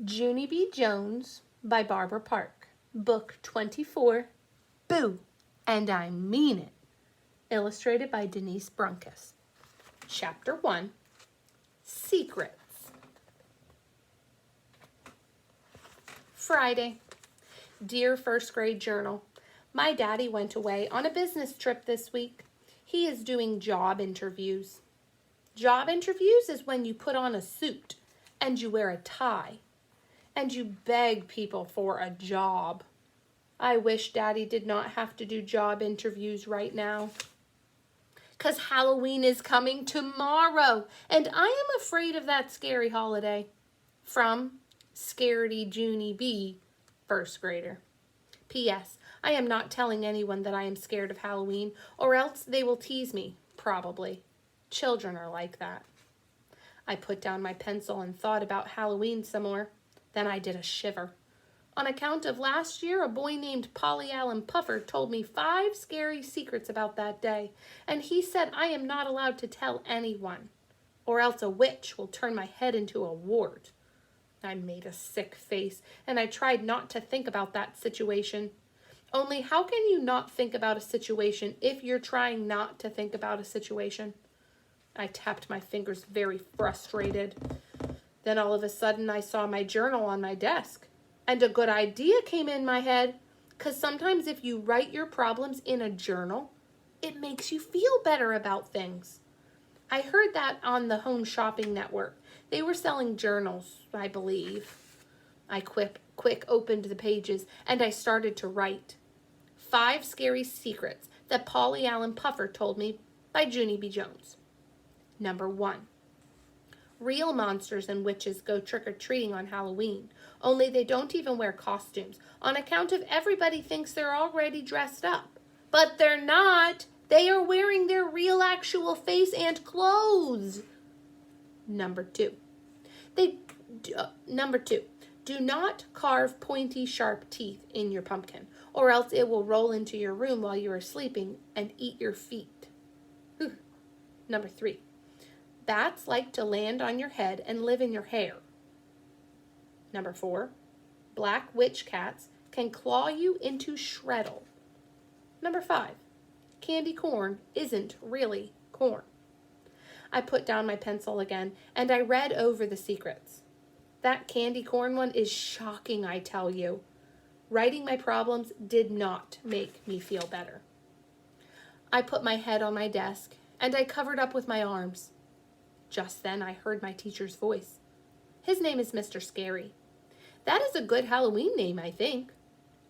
Junie B. Jones by Barbara Park. Book 24, Boo, and I Mean It. Illustrated by Denise Brunkus. Chapter 1, Secrets. Friday. Dear First Grade Journal, my daddy went away on a business trip this week. He is doing job interviews. Job interviews is when you put on a suit and you wear a tie and you beg people for a job. I wish Daddy did not have to do job interviews right now. 'Cause Halloween is coming tomorrow, and I am afraid of that scary holiday. From Scaredy Junie B, first grader. P.S. I am not telling anyone that I am scared of Halloween, or else they will tease me, probably. Children are like that. I put down my pencil and thought about Halloween some more. Then I did a shiver. On account of last year, a boy named Polly Allen Puffer told me 5 scary secrets about that day, and he said I am not allowed to tell anyone, or else a witch will turn my head into a wart. I made a sick face, and I tried not to think about that situation. Only how can you not think about a situation if you're trying not to think about a situation? I tapped my fingers, very frustrated. Then all of a sudden I saw my journal on my desk, and a good idea came in my head, 'cause sometimes if you write your problems in a journal, it makes you feel better about things. I heard that on the Home Shopping Network. They were selling journals, I believe. I quick opened the pages, and I started to write. 5 scary secrets that Polly Allen Puffer told me by Junie B. Jones. Number 1. Real monsters and witches go trick-or-treating on Halloween, only they don't even wear costumes, on account of everybody thinks they're already dressed up. But they're not! They are wearing their real actual face and clothes! Number 2. Do not carve pointy, sharp teeth in your pumpkin, or else it will roll into your room while you are sleeping and eat your feet. Number 3. Bats like to land on your head and live in your hair. Number 4. Black witch cats can claw you into shreddle. Number 5. Candy corn isn't really corn. I put down my pencil again, and I read over the secrets. That candy corn one is shocking, I tell you. Writing my problems did not make me feel better. I put my head on my desk, and I covered up with my arms. Just then I heard my teacher's voice. His name is Mr. Scary. That is a good Halloween name, I think.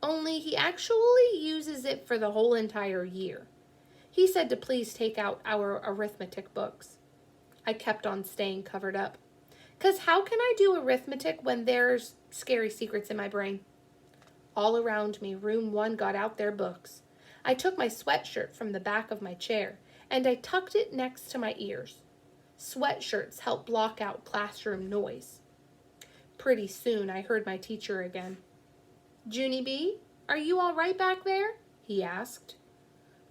Only he actually uses it for the whole entire year. He said to please take out our arithmetic books. I kept on staying covered up. 'Cause how can I do arithmetic when there's scary secrets in my brain? All around me, room 1 got out their books. I took my sweatshirt from the back of my chair, and I tucked it next to my ears. Sweatshirts help block out classroom noise. Pretty soon I heard my teacher again. Junie B, are you all right back there? He asked.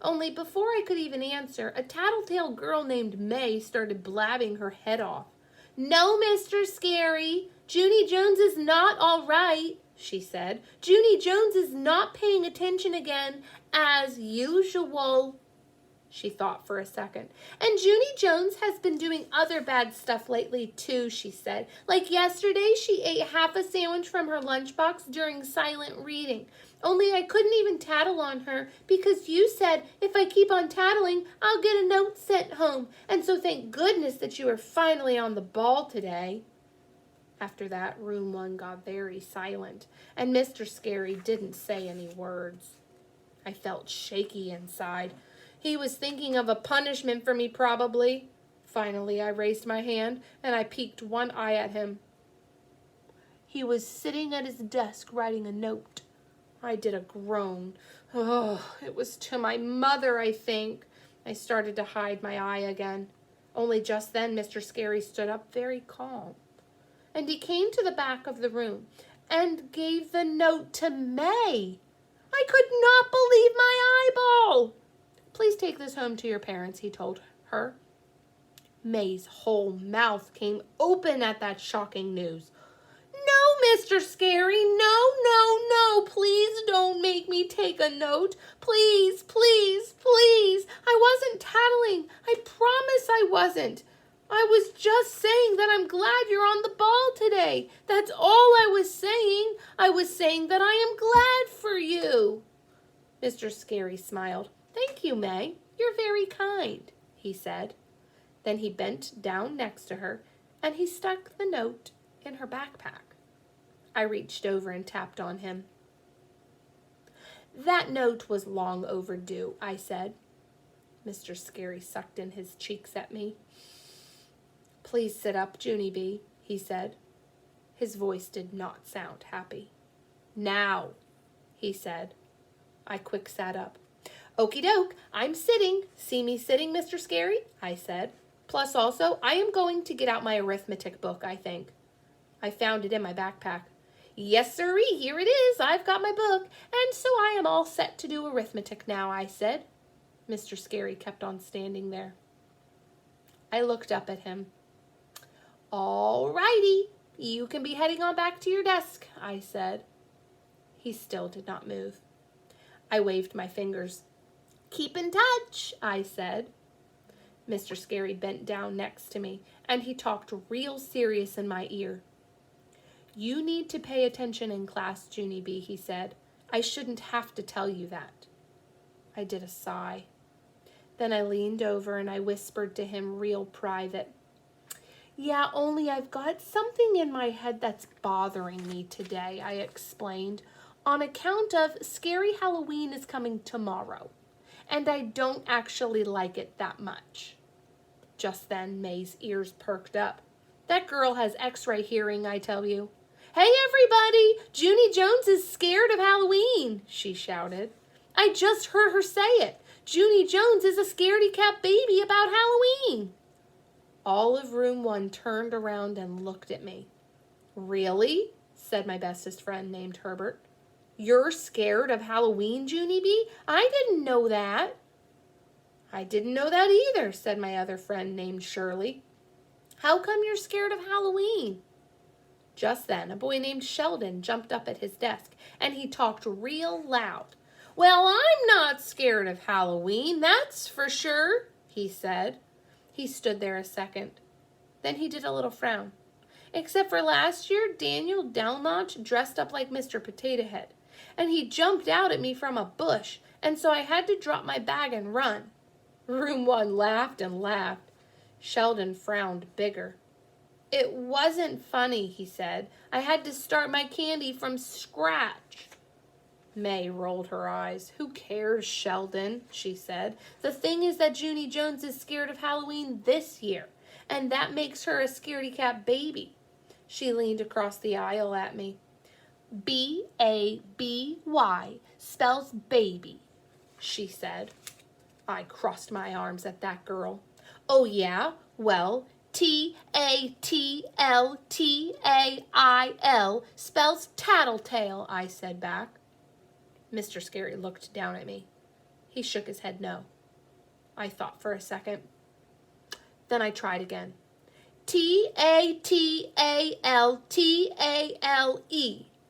Only before I could even answer, a tattletale girl named May started blabbing her head off. No, Mr. Scary, Junie Jones is not all right, she said. Junie Jones is not paying attention again, as usual. She thought for a second. And Junie Jones has been doing other bad stuff lately, too, she said. Like yesterday, she ate half a sandwich from her lunchbox during silent reading. Only I couldn't even tattle on her because you said if I keep on tattling, I'll get a note sent home. And so thank goodness that you are finally on the ball today. After that, room 1 got very silent, and Mr. Scary didn't say any words. I felt shaky inside. He was thinking of a punishment for me, probably. Finally, I raised my hand, and I peeked one eye at him. He was sitting at his desk writing a note. I did a groan. Oh, it was to my mother, I think. I started to hide my eye again. Only just then Mr. Scary stood up very calm. And he came to the back of the room and gave the note to May. I could not believe my eyeball. Please take this home to your parents, he told her. May's whole mouth came open at that shocking news. No, Mr. Scary, no, no, no, please don't make me take a note. Please, please, please. I wasn't tattling. I promise I wasn't. I was just saying that I'm glad you're on the ball today. That's all I was saying. I was saying that I am glad for you. Mr. Scary smiled. Thank you, May. You're very kind, he said. Then he bent down next to her, and he stuck the note in her backpack. I reached over and tapped on him. That note was long overdue, I said. Mr. Scary sucked in his cheeks at me. Please sit up, Junie B., he said. His voice did not sound happy. Now, he said. I quick sat up. Okie doke, I'm sitting. See me sitting, Mr. Scary? I said. Plus also, I am going to get out my arithmetic book, I think. I found it in my backpack. Yes, sirree, here it is. I've got my book, and so I am all set to do arithmetic now, I said. Mr. Scary kept on standing there. I looked up at him. All righty, you can be heading on back to your desk, I said. He still did not move. I waved my fingers. Keep in touch, I said. Mr. Scary bent down next to me, and he talked real serious in my ear. You need to pay attention in class, Junie B., he said. I shouldn't have to tell you that. I did a sigh. Then I leaned over and I whispered to him real private. Yeah, only I've got something in my head that's bothering me today, I explained, on account of Scary Halloween is coming tomorrow, and I don't actually like it that much. Just then, May's ears perked up. That girl has X-ray hearing, I tell you. Hey, everybody! Junie Jones is scared of Halloween, she shouted. I just heard her say it. Junie Jones is a scaredy-cat baby about Halloween. All of room 1 turned around and looked at me. Really? Said my bestest friend named Herbert. You're scared of Halloween, Junie B? I didn't know that. I didn't know that either, said my other friend named Shirley. How come you're scared of Halloween? Just then, a boy named Sheldon jumped up at his desk, and he talked real loud. Well, I'm not scared of Halloween, that's for sure, he said. He stood there a second. Then he did a little frown. Except for last year, Daniel Delnotch dressed up like Mr. Potato Head, and he jumped out at me from a bush, and so I had to drop my bag and run. Room 1 laughed and laughed. Sheldon frowned bigger. It wasn't funny, he said. I had to start my candy from scratch. May rolled her eyes. Who cares, Sheldon, she said. The thing is that Junie Jones is scared of Halloween this year, and that makes her a scaredy-cat baby. She leaned across the aisle at me. B-A-B-Y spells baby, she said. I crossed my arms at that girl. Oh, yeah? Well, T-A-T-L-T-A-I-L spells tattletale, I said back. Mr. Scary looked down at me. He shook his head no. I thought for a second. Then I tried again. T-A-T-A-L-T-A-L-E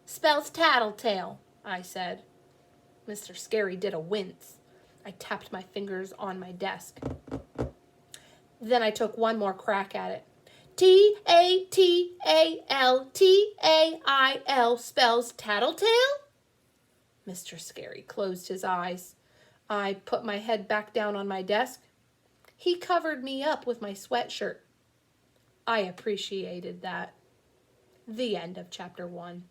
spells tattletale, I said. Mr. Scary did a wince. I tapped my fingers on my desk. Then I took one more crack at it. T-A-T-A-L-T-A-I-L spells tattletale? Mr. Scary closed his eyes. I put my head back down on my desk. He covered me up with my sweatshirt. I appreciated that. The end of chapter 1.